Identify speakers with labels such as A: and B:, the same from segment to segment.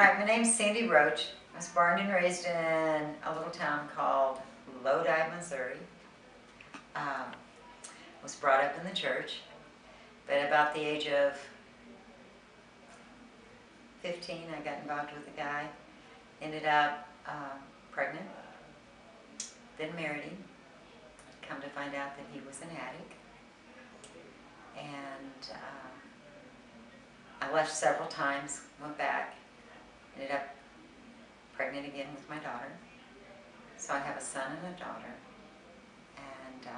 A: Hi, my name's Sandy Roach. I was born and raised in a little town called Lodi, Missouri. Um, was brought up in the church, but about the age of 15, I got involved with a guy. Ended up pregnant, then married him. Come to find out that he was an addict. And I left several times, went back, ended up pregnant again with my daughter. So I have a son and a daughter. And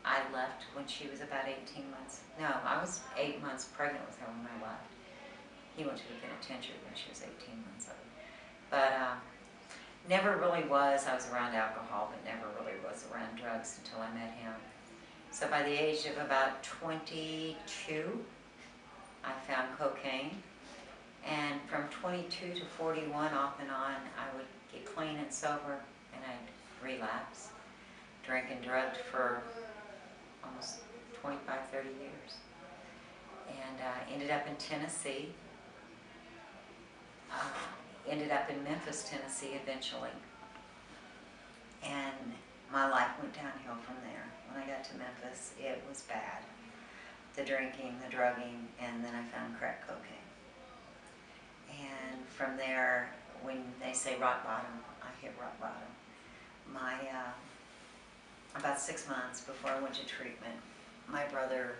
A: I left when she was about 18 months. No, I was 8 months pregnant with her when I left. He went to the penitentiary when she was 18 months old. But never really was. I was around alcohol, but never really was around drugs until I met him. So by the age of about 22, I found cocaine. And from 22 to 41, off and on, I would get clean and sober, and I'd relapse. Drank and drugged for almost 25, 30 years. And ended up in Tennessee. Ended up in Memphis, Tennessee eventually. And my life went downhill from there. When I got to Memphis, it was bad. The drinking, the drugging, and then I found crack cocaine. And from there, when they say rock bottom, I hit rock bottom. About 6 months before I went to treatment, my brother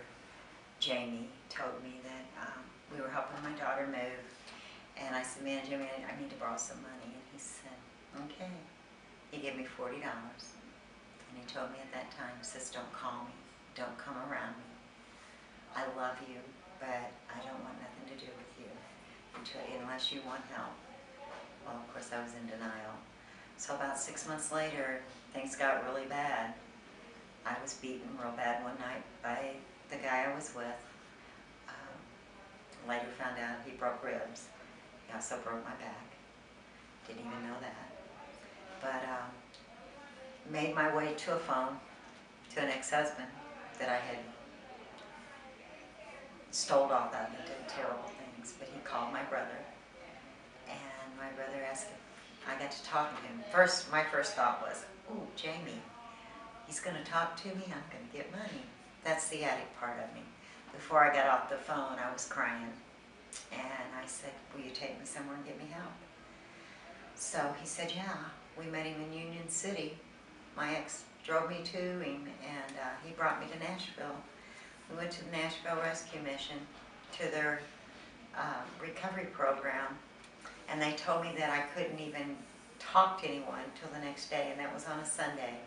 A: Jamie told me that we were helping my daughter move, and I said, "Man, Jamie, I need to borrow some money." And he said, "Okay." He gave me $40, and he told me at that time, he says, "Don't call me, don't come around me. I love you, but I don't want nothing to do with you unless you want help." Well, of course, I was in denial. So about 6 months later, things got really bad. I was beaten real bad one night by the guy I was with. Later found out he broke ribs. He also broke my back. Didn't even know that. But made my way to a phone to an ex-husband that I had stole all that and did terrible things. But he called my brother, and my brother asked him. I got to talk to him. My first thought was, "Ooh, Jamie, he's going to talk to me. I'm going to get money." That's the addict part of me. Before I got off the phone, I was crying, and I said, "Will you take me somewhere and get me help?" So he said, "Yeah." We met him in Union City. My ex drove me to him, and he brought me to Nashville. We went to the Nashville Rescue Mission, to their recovery program, and they told me that I couldn't even talk to anyone until the next day, and that was on a Sunday.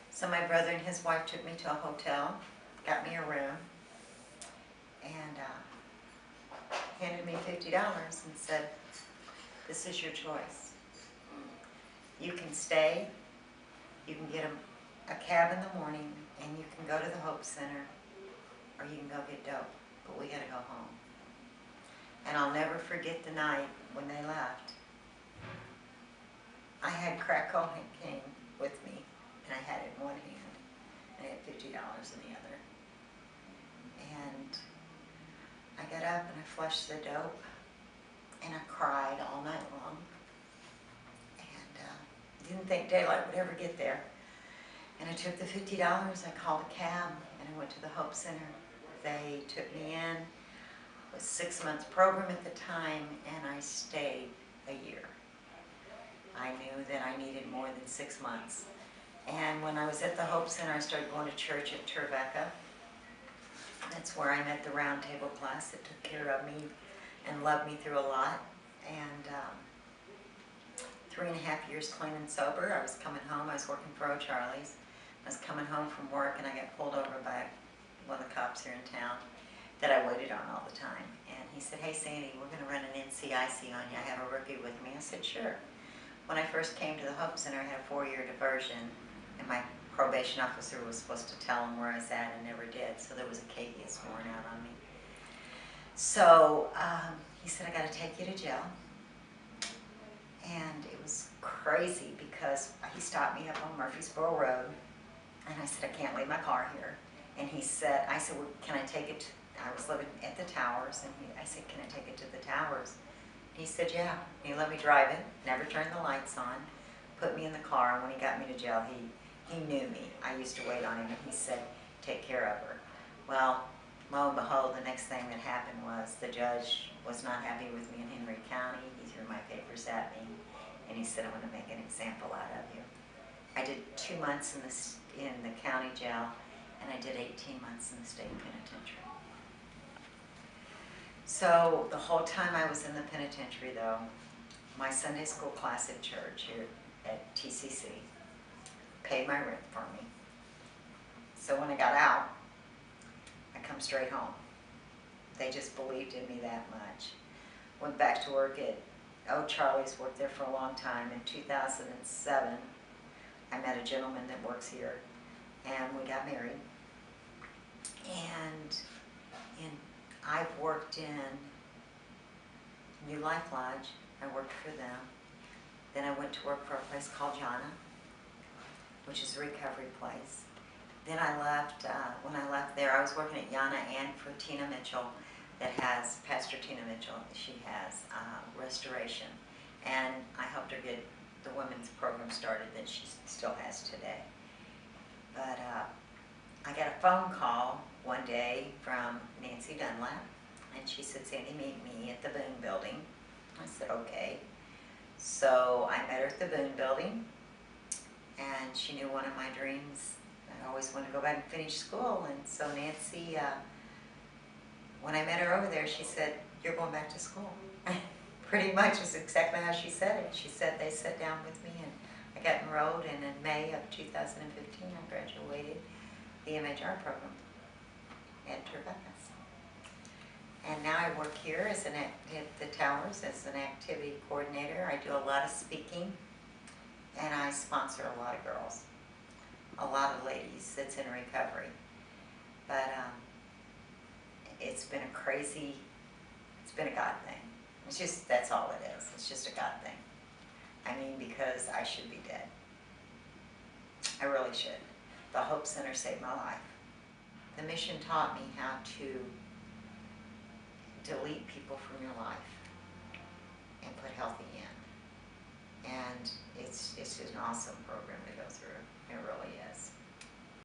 A: So my brother and his wife took me to a hotel, got me a room, and handed me $50 and said, "This is your choice. You can stay, you can get a cab in the morning, and you can go to the Hope Center, or you can go get dope, but we gotta go home." And I'll never forget the night when they left. I had crack cocaine with me, and I had it in one hand, and I had $50 in the other. And I got up and I flushed the dope, and I cried all night long, and didn't think daylight would ever get there. And I took the $50, I called a cab, and I went to the Hope Center. They took me in. It was a 6 month program at the time, and I stayed a year. I knew that I needed more than 6 months. And when I was at the Hope Center, I started going to church at Trevecca. That's where I met the round table class that took care of me and loved me through a lot. And 3.5 years clean and sober. I was coming home. I was working for O'Charlie's. I was coming home from work, and I got pulled over by one of the cops here in town that I waited on all the time. And he said, "Hey, Sandy, we're going to run an NCIC on you. I have a rookie with me." I said, "Sure." When I first came to the Hope Center, I had a 4-year diversion, and my probation officer was supposed to tell him where I was at and never did, so there was a KD sworn out on me. So he said, "I got to take you to jail." And it was crazy because he stopped me up on Murfreesboro Road, and I said, "I can't leave my car here." And I said, "Well, can I take it?" I was living at the Towers, and I said, "Can I take it to the Towers?" He said, yeah. He let me drive it, never turned the lights on, put me in the car, and when he got me to jail, he knew me. I used to wait on him, and he said, take care of her. Well, lo and behold, the next thing that happened was the judge was not happy with me in Henry County. He threw my papers at me, and he said, I'm going to make an example out of you. I did 2 months in the county jail, and I did 18 months in the state penitentiary. So the whole time I was in the penitentiary, though, my Sunday school class at church here at TCC paid my rent for me. So when I got out, I come straight home. They just believed in me that much. Went back to work at Charlie's, worked there for a long time. In 2007, I met a gentleman that works here, and we got married. And I've worked in New Life Lodge. I worked for them. Then I went to work for a place called Jana, which is a recovery place. Then I left, when I left there, I was working at Jana and for Tina Mitchell, that has, Pastor Tina Mitchell, she has restoration. And I helped her get the women's program started that she still has today. But I got a phone call one day from Nancy Dunlap, and she said, Sandy, meet me at the Boone Building. I said, okay. So I met her at the Boone Building, and she knew one of my dreams. I always wanted to go back and finish school, and so Nancy, when I met her over there, she said, you're going back to school. Pretty much is exactly how she said it. She said they sat down with me, and I got enrolled, and in May of 2015, I graduated the MHR program at Turbuck's. And now I work here as at the Towers as an activity coordinator. I do a lot of speaking, and I sponsor a lot of girls, a lot of ladies that's in recovery. But it's been a crazy, it's been a God thing. It's just, that's all it is. It's just a God thing. I mean, because I should be dead. I really should. The Hope Center saved my life. The mission taught me how to delete people from your life and put healthy in. And it's just an awesome program to go through. It really is.